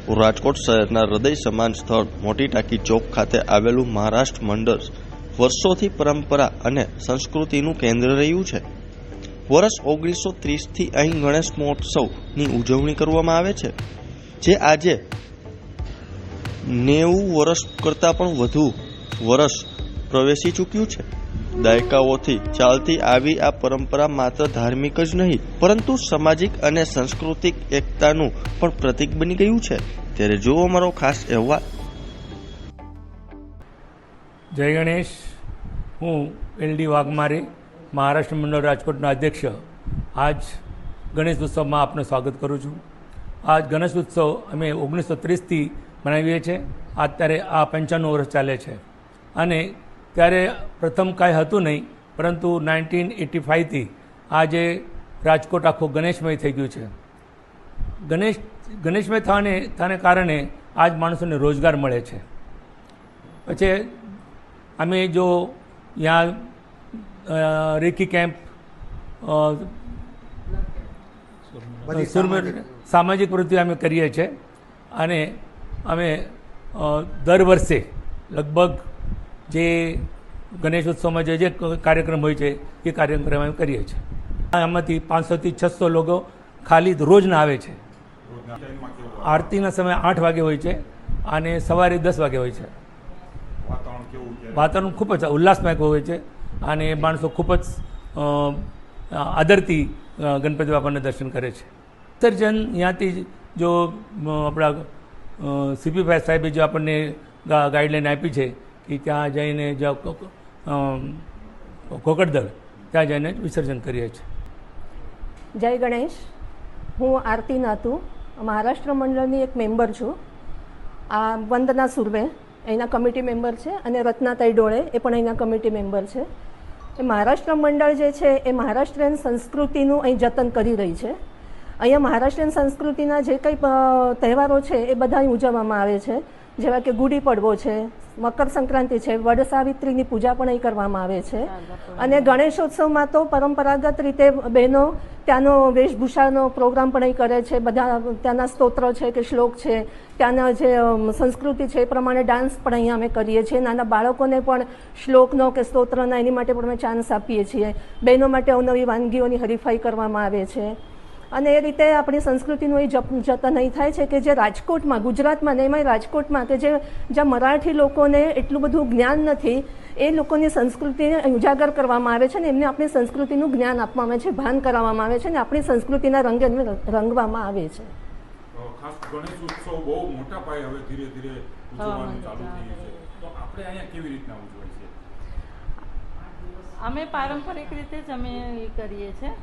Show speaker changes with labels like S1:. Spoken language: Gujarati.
S1: રાજકોટ શહેરના હૃદય સમાન સ્થળ મોટી ટાંકી ચોક ખાતે આવેલું મહારાષ્ટ્ર મંડળ વર્ષોથી પરંપરા અને સંસ્કૃતિનું કેન્દ્ર રહ્યું છે. વર્ષ 1930થી અહીં ગણેશ મહોત્સવની ઉજવણી કરવામાં આવે છે, જે આજે 90 વર્ષ કરતાં પણ વધુ વર્ષ પ્રવેશી ચૂક્યું છે. દાયકાઓથી ચાલતી આવી આ પરંપરા માત્ર ધાર્મિક જ નહીં, પરંતુ સામાજિક અને સાંસ્કૃતિક એકતાનું પણ પ્રતીક બની ગયું છે. ત્યારે જુઓ અમારો ખાસ અહેવાલ.
S2: જય ગણેશ. હું એલડી વાઘમારે, મહારાષ્ટ્ર મંડળ રાજકોટના અધ્યક્ષ, આજ ગણેશ ઉત્સવમાં આપનું સ્વાગત કરું છું. આજ ગણેશ ઉત્સવ અમે 1930થી મનાવીએ છીએ. અત્યારે આ 95 વર્ષ ચાલે છે. અને ત્યારે પ્રથમ કાંઈ હતું નહીં, પરંતુ 1985થી આજે રાજકોટ આખું ગણેશમય થઈ ગયું છે. ગણેશમય થવાને કારણે આજ માણસોને રોજગાર મળે છે. પછી અમે જો यहाँ रेकी कैंप सामाजिक प्रवृत्ति અમે કરીએ છીએ. અને અમે દર વર્ષે લગભગ જે ગણેશ ઉત્સવમાં જે કાર્યક્રમ હોય છે એ કાર્યક્રમ અમે કરીએ છીએ. આમાંથી 500થી 600 લોકો ખાલી રોજના આવે છે. આરતીના સમય 8 વાગે હોય છે અને સવારે 10 વાગે હોય છે. વાતાવરણ ખૂબ જ ઉલ્લાસમય હોય છે અને માણસો ખૂબ જ આદરથી ગણપતિ બાપાને દર્શન કરે છે. વિસર્જન ત્યાંથી જો આપણા સીપી સાહેબે જો આપણને ગાઈડલાઈન આપી છે કે ત્યાં જઈને કોકડદળ ત્યાં જઈને વિસર્જન કરીએ છીએ.
S3: જય ગણેશ. હું આરતી નાતુ, મહારાષ્ટ્ર મંડળની એક મેમ્બર છું. આ વંદના સુર્વે અહીંના કમિટી મેમ્બર છે અને રત્નાતાઈ ડોળે એ પણ અહીંના કમિટી મેમ્બર છે. એ મહારાષ્ટ્ર મંડળ જે છે એ મહારાષ્ટ્રીયન સંસ્કૃતિનું અહીં જતન કરી રહી છે. અહીંયા મહારાષ્ટ્રીયન સંસ્કૃતિના જે કંઈ તહેવારો છે એ બધા અહીં ઉજવવામાં આવે છે, જેવા કે ગુડી પડવો છે, મકર સંક્રાંતિ છે, વડ સાવિત્રીની પૂજા પણ અહીં કરવામાં આવે છે. અને ગણેશોત્સવમાં તો પરંપરાગત રીતે બહેનો ત્યાંનો વેશભૂષાનો પ્રોગ્રામ પણ અહીં કરે છે. બધા ત્યાંના સ્તોત્ર છે કે શ્લોક છે, ત્યાંના જે સંસ્કૃતિ છે એ પ્રમાણે ડાન્સ પણ અહીંયા અમે કરીએ છીએ. નાના બાળકોને પણ શ્લોકનો કે સ્તોત્રના એની માટે પણ અમે ચાન્સ આપીએ છીએ. બહેનો માટે અવનવી વાનગીઓની હરીફાઈ કરવામાં આવે છે. અને એ રીતે આપણી સંસ્કૃતિનું એ જતન અહીં થાય છે કે જે રાજકોટમાં, ગુજરાતમાં ને એમાં રાજકોટમાં કે જ્યાં મરાઠી લોકોને એટલું બધું જ્ઞાન નથી, એ લોકોની સંસ્કૃતિને ઉજાગર કરવામાં આવે છે ને એમને આપણી સંસ્કૃતિનું જ્ઞાન આપવામાં આવે છે, ભાન કરાવવામાં આવે છે ને આપણી સંસ્કૃતિના રંગે રંગવામાં આવે છે.
S4: ખાસ ગણેશ ઉત્સવ બહુ મોટા પાયે હવે ધીરે ધીરે ઉજવવાનું ચાલુ થયું છે, તો આપણે અહીંયા કેવી રીતના ઉજવાય છે?
S5: અમે પારંપરિક રીતે જ અમે એ કરીએ છીએ.